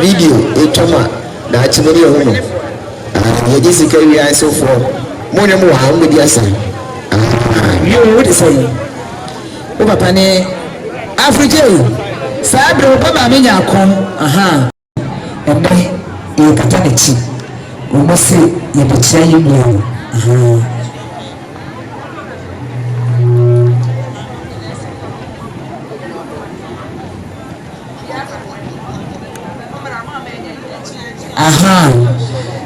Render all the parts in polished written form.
video etoma da chimeri hono ye jisika wi an so for mo ne mo ha mo di asa yo what is say o papa ne afrije sabro baba me nya kon ebe e kata de chi o mo se ye be chia yi mi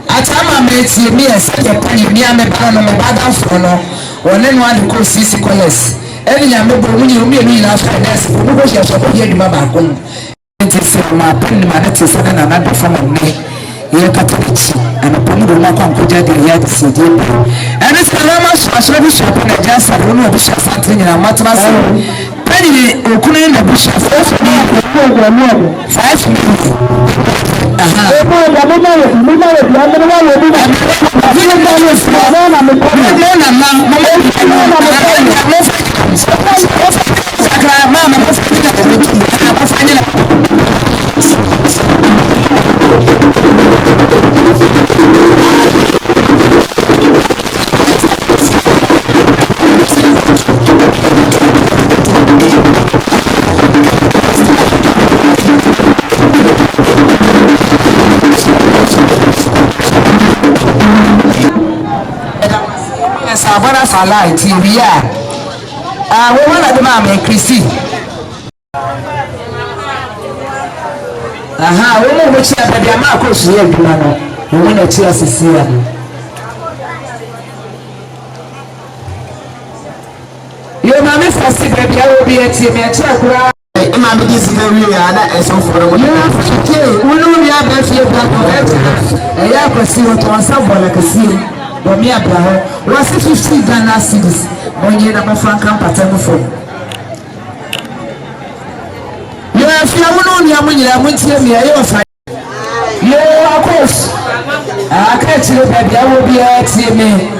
atama meti mi esake pani mi ame ba no me bada fo no wone no ade ko sisi koles eni nya me bo mu ni mi enu na fa dance bo bo hye so ko ye duma ba ko nti se ma pani ma na ti se na na da fa ma ne ye katolici ana pani do ma ko ankoja de ya de se de eni se na ma so so bi so pa na ja sa no no bi so sa tin na matma se pani okunu na bi so 5 minutes Sabana Salai TV we wanna do Mama Chrissy we mo chi abia ma Akosua aduma no we wanna chi asisi ya yo mama fasi baby I will be at me Akura mama this is very na so for mo Kyei unu ya ba fie ba ko ya kwasi wato ansabola kasi Bomi Abraho was 50 Ghana cedis on ye na Frankan pattern for. You have your own Yamunia Muntia, you are fine. You of course. I catch you, baby. I will be at me.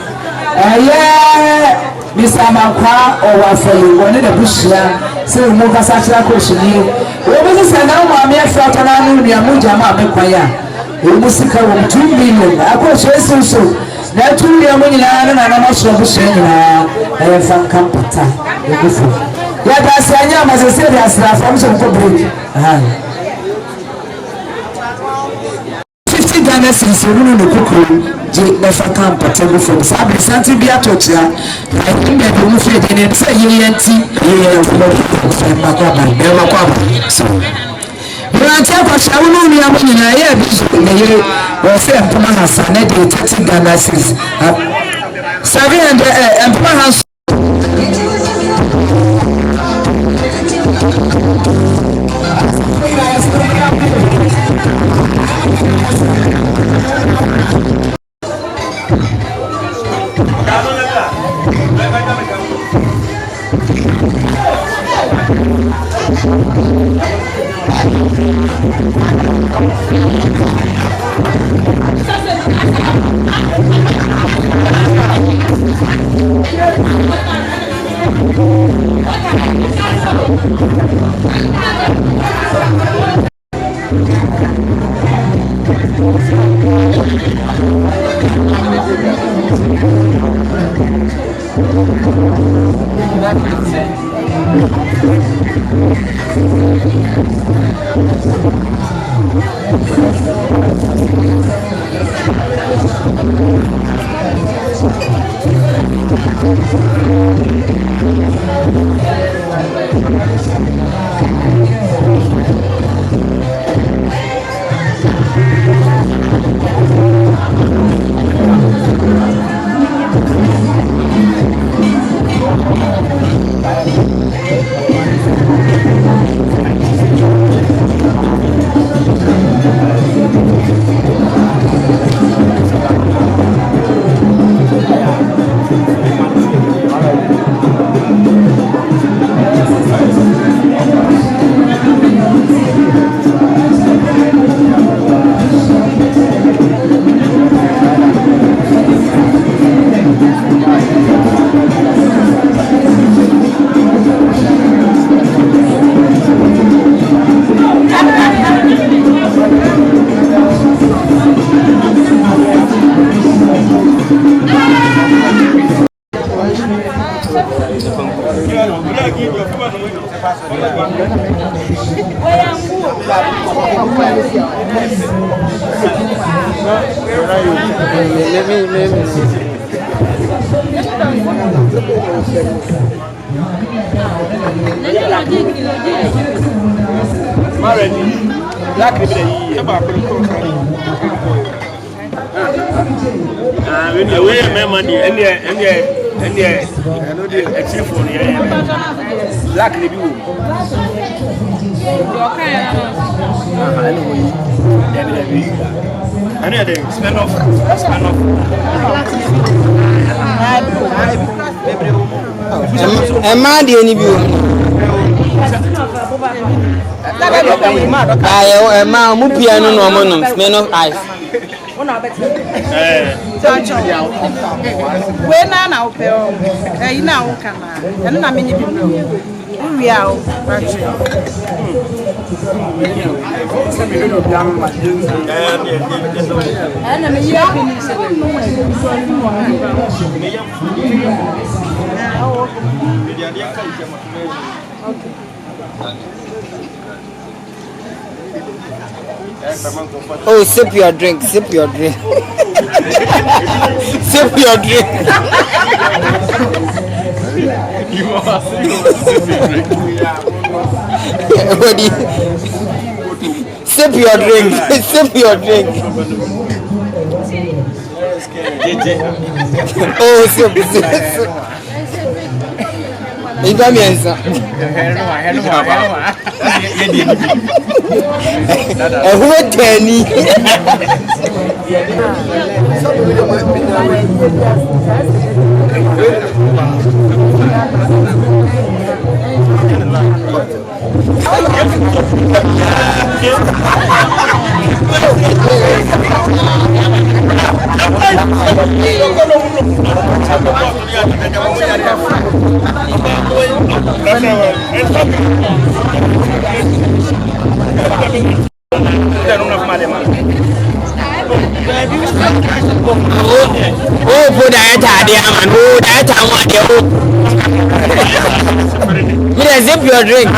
Yeah, Mr. Makwa or for you, one in the bush. se mo ka sa kira ko shini o bi se na mo me afra to na no nua mo jama me kwaya e mu sika wo 2 million Akosua so na 2 million mo nyina na na so bo she nyina e fa kampata e gufu ya da se anya ma se se dia sra fa mo so ko break Ghana since you know the cocoa, never come particular from Sabi Santi Biatocha. I think that you feel the name say Yanti, so you are telling us, I will only have in a year. The or fair Pumas and 30 Ghana since Sabi and Pumas. Maa Reggie, black ribbon here. We have money, and achieve for the black ribbon. Anything, spend off. Maa di any view. Maa mu piano no mono, men of ice. We na ope o. Ina o kana. Eno na menye biblo. We are Oh, sip your drink, sip your drink. Sip your drink. You are sip your drink, sip your drink. Oh, sip. Iba mienza. Ehuwe teni. Oh, put that man. Oh, that one. You zip your drink.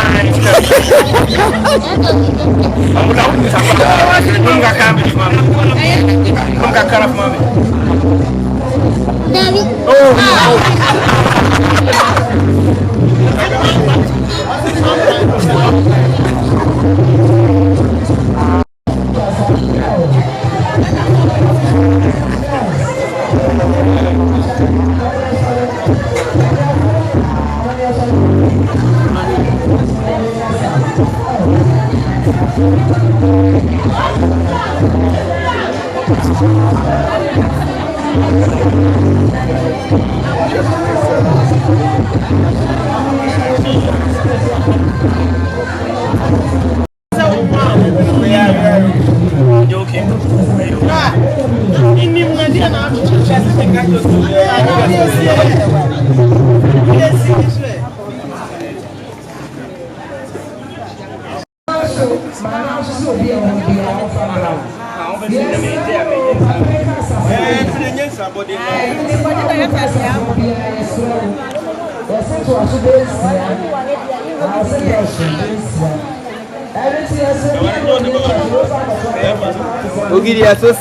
Gideon, so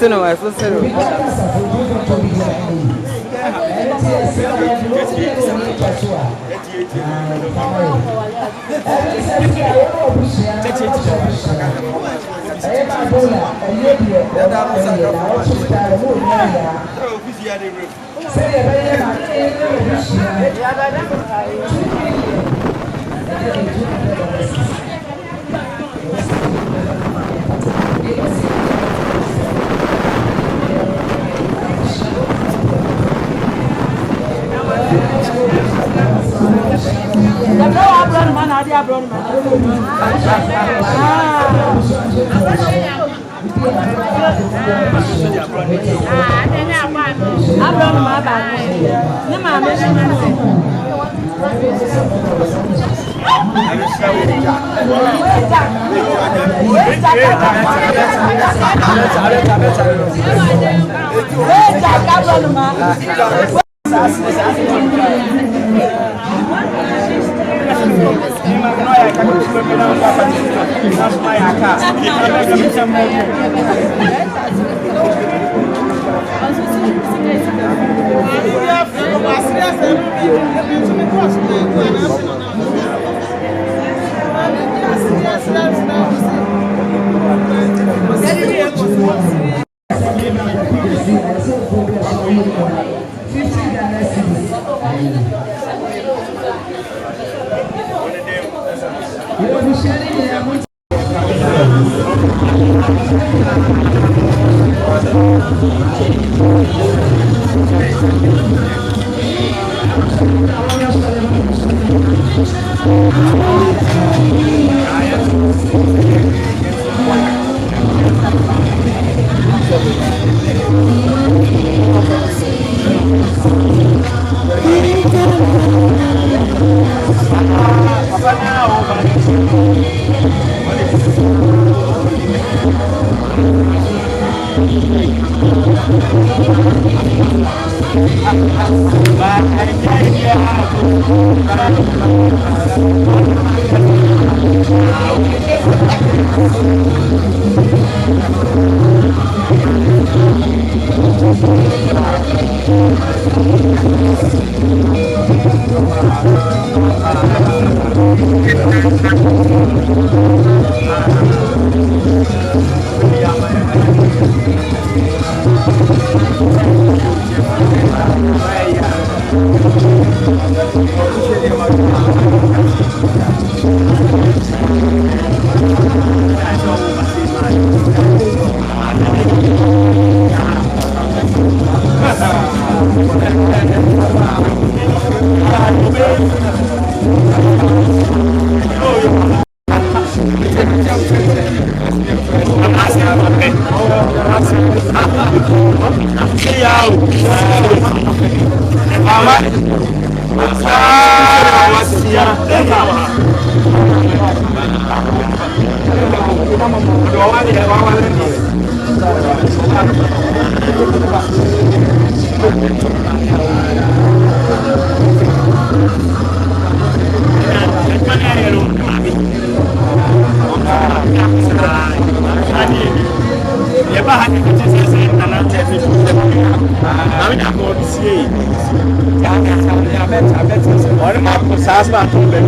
Olha uma coisa, as matam bem.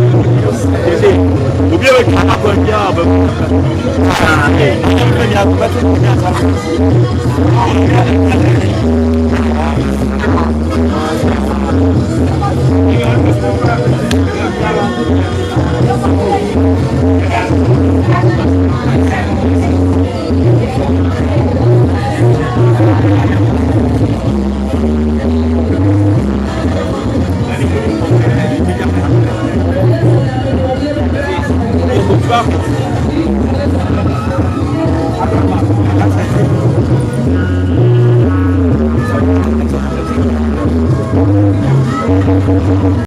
O que eu quero acompanhar,